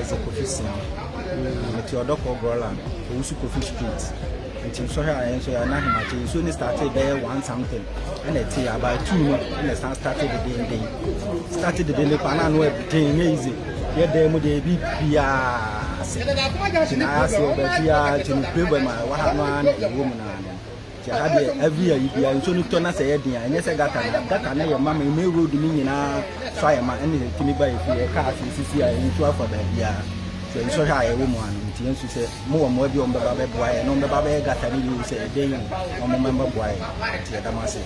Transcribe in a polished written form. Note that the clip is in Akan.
is a Kofi Sim. Metiodo Kogola, Usu Kofi Street. Until so here I so I know so started there one something. And it's about 2 months and I started the day. Started the day pana no everything easy. Yeah, there mo dey be bia. Tina ask you about here to pay by my what no woman. Every year you so need to na say dey and say gata na your mama me road ni nyina so I ma any kimi buy if car sisi into for the bia. So so how a woman nti enso say mo mo bi on baba be boy no baba be gata ni you say dey on member boy nti da ma say